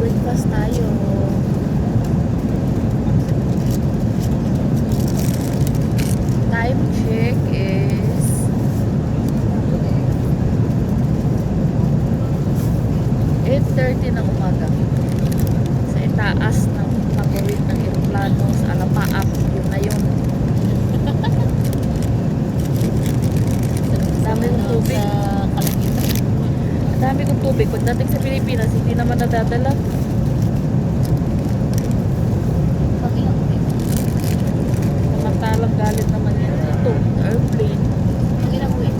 Breakfast tayo. Time check is 8:30 ng umaga. Sa itaas ng pagawid ng eroplano sa Alapaap. Yun na yun. Dami kong tubig. Dami kong tubig. Pagdating sa Pilipinas, hindi naman nadadala. Samantalang galit naman yan dito. Airplane. Pangilang uwit.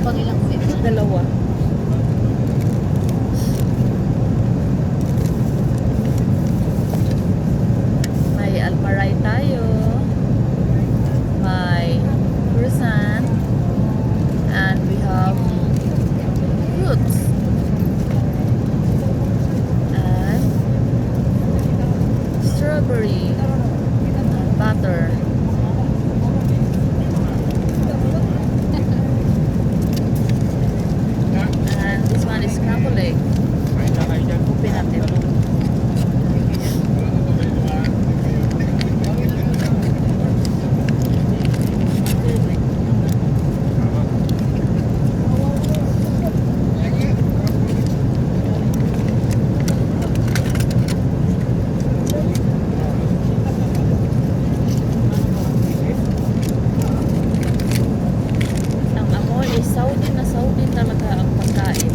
Pangilang uwit. Dalawa. May almaray tayo. May croissant. And we have fruits. And strawberry. And butter. And this one is scrambled egg. Open natin. Ang amoy is Saudi na Saudi talaga ang pagkain.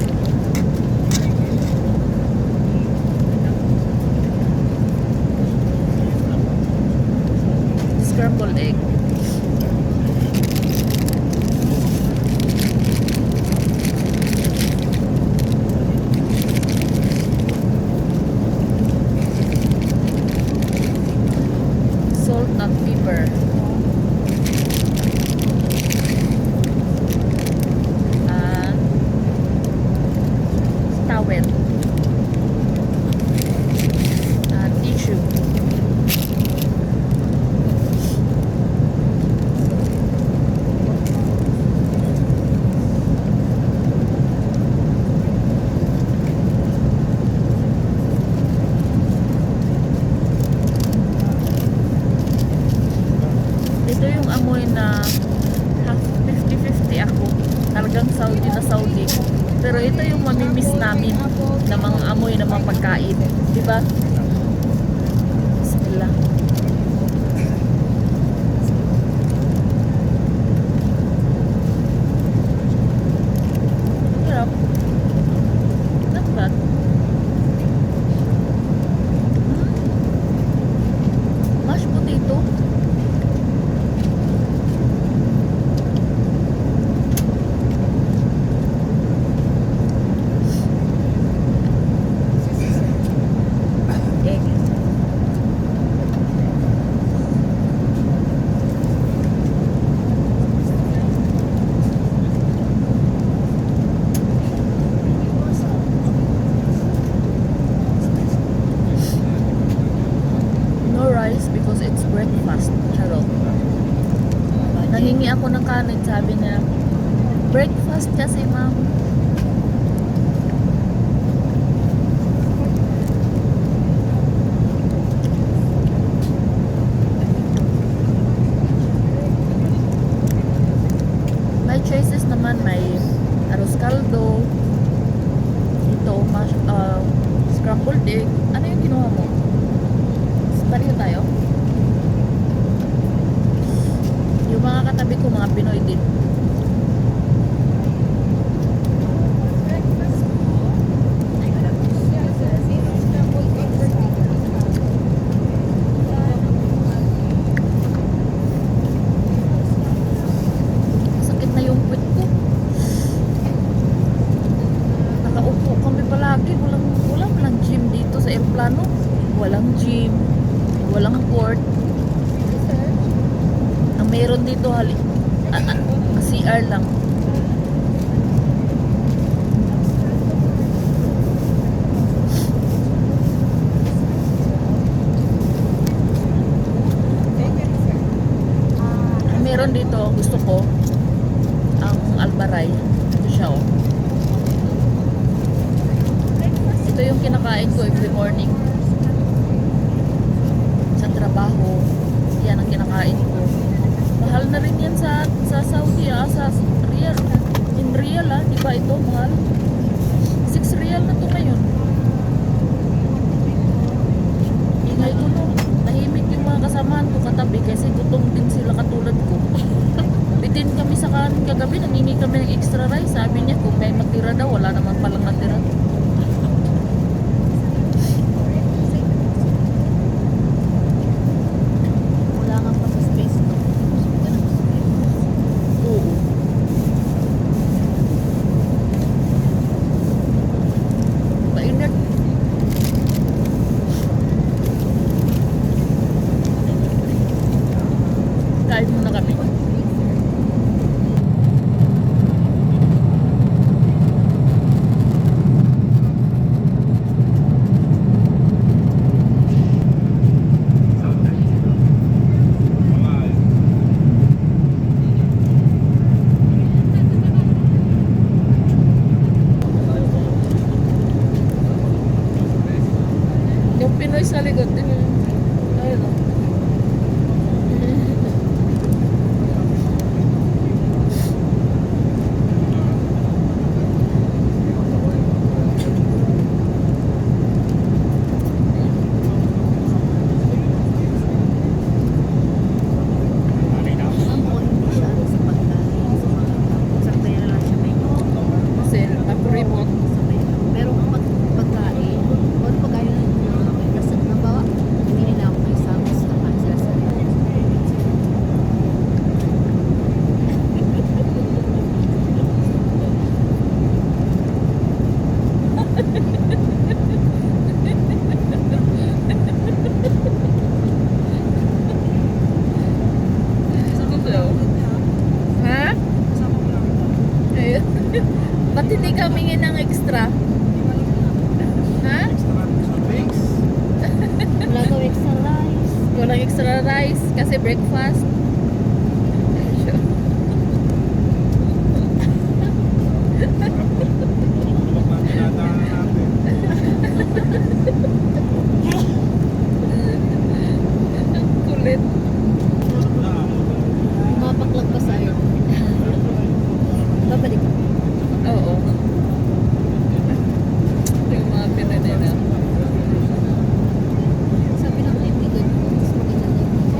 Scrambled egg. Salt and pepper. And towel. And tissue. Ito yung amoy na half 50-50 ako. Talagang Saudi na Saudi. Pero ito yung mamimiss namin na mga amoy na mga pagkain. Diba? Bismillah. Sarap. Not bad. Mashed potato. Egg. No rice because it's breakfast. Charot. Nangingi ako ng kanin, sabi niya, breakfast kasi ma'am. May choices naman, may arroz caldo, ito, scrambled egg. Ano yung kinuha mo? Pareho tayo? Yung mga katabi ko, mga Pinoy din. Sakit na yung puwit ko. Nakaupo kami palagi. Walang gym dito sa aeroplano. Walang gym. Walang court. Ang meron dito CR lang. Ang meron dito, gusto ko ang Almaray. Ito siya, oh. Ito yung kinakain ko every morning. Sa trabaho, yan ang kinakain ko. Mahal na rin yan sa Saudi, sa real. In real, di ba ito mahal? 6 real na to ngayon. Ingay ko no. Tahimik yung mga kasamahan ko katabi kasi gutom din sila katulad ko. Bitin kami sa kanin kagabi, nangingi kami ng extra rice. Sabi niya kung may matira daw, wala naman palang natira. Wala nga pa sa space. No? Ganun sa space. Oo. Mainit. Kain muna kami. Yung Pinoy sa likod din yun. Ayun o. Ang point mo siya ano, sa pagkain, sa mga sakta yan lang siya may Kasi nag-remote. pero ang pagkain, kung pagkain na kasi nabawa, hindi nila ako may sabos na kain sila sa Ha? Ayun. Ba't hindi kami ng extra? Ha? wala daw extra rice. Walang extra rice kasi breakfast.